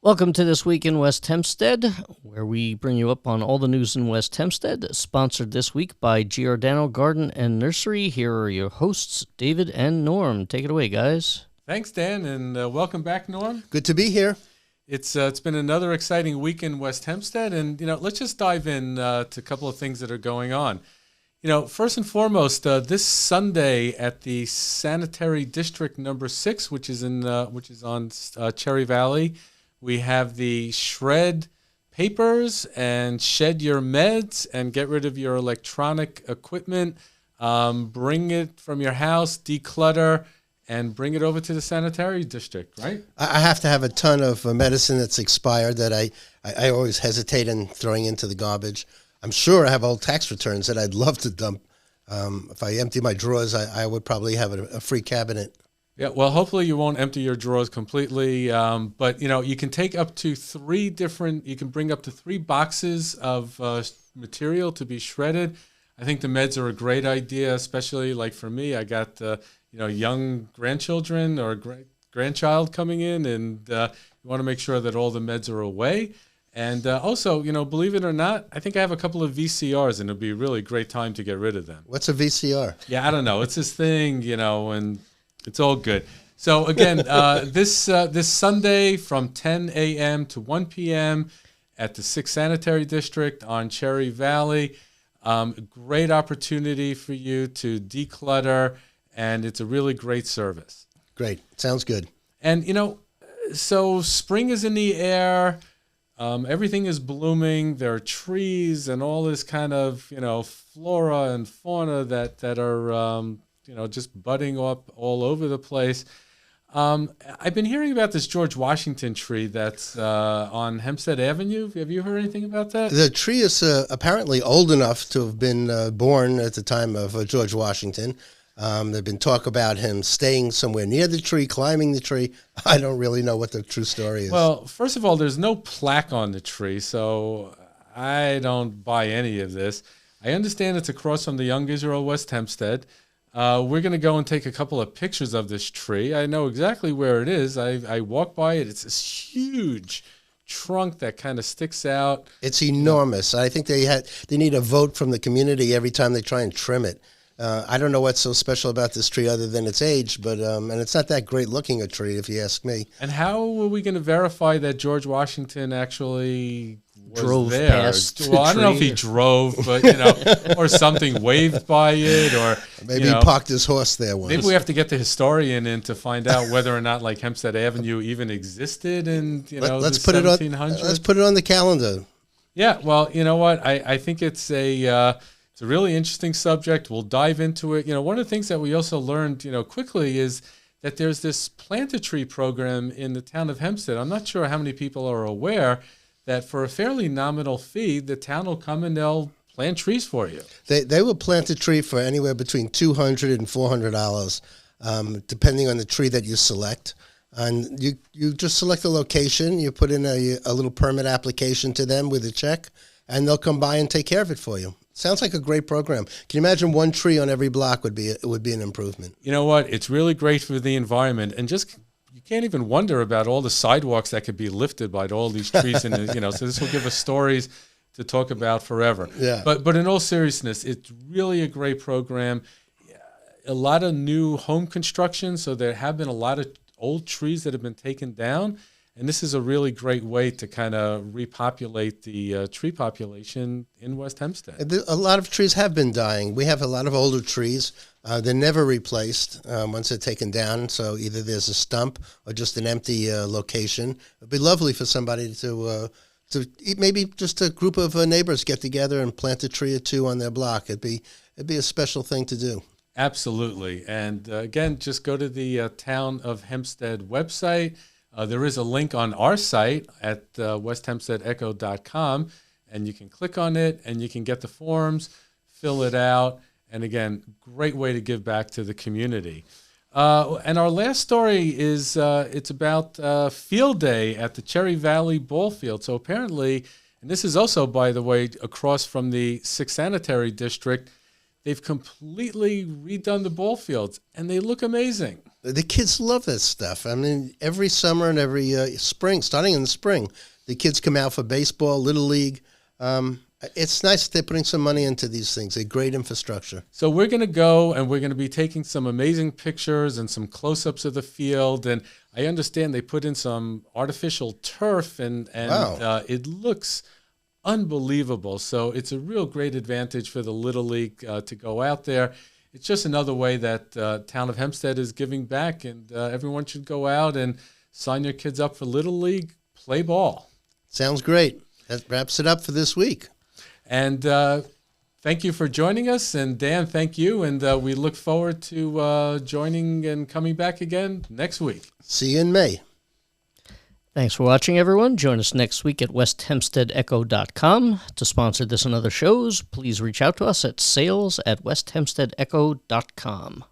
Welcome to This Week in West Hempstead, where we bring you up on all the news in West Hempstead, sponsored this week by Giordano Garden and Nursery. Here are your hosts, David and Norm. Take it away, guys. Thanks, Dan, and welcome back, Norm. Good to be here. It's been another exciting week in West Hempstead, and let's just dive in to a couple of things that are going on. First and foremost, this Sunday at the Sanitation District number 6, which is on Cherry Valley, we have the shred papers and shed your meds and get rid of your electronic equipment. Bring it from your house, declutter, and bring it over to the Sanitation District, right? I have to have a ton of medicine that's expired that I always hesitate in throwing into the garbage. I'm sure I have old tax returns that I'd love to dump. If I empty my drawers, I would probably have a free cabinet. Yeah, well, hopefully you won't empty your drawers completely, but you can take up to you can bring up to 3 boxes of material to be shredded. I think the meds are a great idea, especially like for me. I got young grandchildren or grandchild coming in, and you want to make sure that all the meds are away. And also, believe it or not, I think I have a couple of VCRs, and it'll be a really great time to get rid of them. What's a VCR? Yeah, I don't know. It's this thing, and it's all good. So again, this Sunday from 10 a.m. to 1 p.m. at the 6th Sanitary District on Cherry Valley. Great opportunity for you to declutter, and it's a really great service. Great. Sounds good. And, so spring is in the air. Everything is blooming. There are trees and all this kind of, flora and fauna that are just budding up all over the place. I've been hearing about this George Washington tree that's on Hempstead Avenue. Have you heard anything about that? The tree is apparently old enough to have been born at the time of George Washington. There's been talk about him staying somewhere near the tree, climbing the tree. I don't really know what the true story is. Well, first of all, there's no plaque on the tree, so I don't buy any of this. I understand it's across from the Young Israel West Hempstead. We're going to go and take a couple of pictures of this tree. I know exactly where it is. I walk by it. It's this huge trunk that kind of sticks out. It's enormous. I think they need a vote from the community every time they try and trim it. I don't know what's so special about this tree other than its age, but and it's not that great looking a tree, if you ask me. And how are we going to verify that George Washington actually drove there? Past the I don't know if tree. he drove, but or something waved by it, or maybe he parked his horse there once. Maybe we have to get the historian in to find out whether or not like Hempstead Avenue even existed in let's the put 1700s. Let's put it on the calendar. Yeah, well, you know what? I think it's a really interesting subject. We'll dive into it. One of the things that we also learned, quickly is that there's this plant-a-tree program in the town of Hempstead. I'm not sure how many people are aware that for a fairly nominal fee, the town will come and they'll plant trees for you. They will plant a tree for anywhere between $200 and $400, depending on the tree that you select. And you just select a location, you put in a little permit application to them with a check, and they'll come by and take care of it for you. Sounds like a great program. Can you imagine one tree on every block would be an improvement? You know what? It's really great for the environment, and just you can't even wonder about all the sidewalks that could be lifted by all these trees. And so this will give us stories to talk about forever. Yeah. But in all seriousness, it's really a great program. A lot of new home construction, so there have been a lot of old trees that have been taken down. And this is a really great way to kind of repopulate the tree population in West Hempstead. A lot of trees have been dying. We have a lot of older trees. They're never replaced once they're taken down. So either there's a stump or just an empty location. It'd be lovely for somebody to maybe just a group of neighbors get together and plant a tree or two on their block. It'd be a special thing to do. Absolutely. And again, just go to the Town of Hempstead website. There is a link on our site at westhempsteadecho.com, and you can click on it, and you can get the forms, fill it out, and again, great way to give back to the community. And our last story is it's about field day at the Cherry Valley Ball Field. So apparently, and this is also, by the way, across from the 6th Sanitary District, they've completely redone the ball fields, and they look amazing. The kids love this stuff. I mean, every summer and every spring, starting in the spring, the kids come out for baseball, Little League. It's nice that they're putting some money into these things. They're great infrastructure. So we're going to go and we're going to be taking some amazing pictures and some close-ups of the field. And I understand they put in some artificial turf and Wow. It looks unbelievable. So it's a real great advantage for the Little League to go out there. It's just another way that town of Hempstead is giving back, and everyone should go out and sign your kids up for Little League, play ball. Sounds great. That wraps it up for this week. And thank you for joining us. And Dan, thank you. And we look forward to joining and coming back again next week. See you in May. Thanks for watching, everyone. Join us next week at westhempsteadecho.com. To sponsor this and other shows, please reach out to us at sales@westhempsteadecho.com.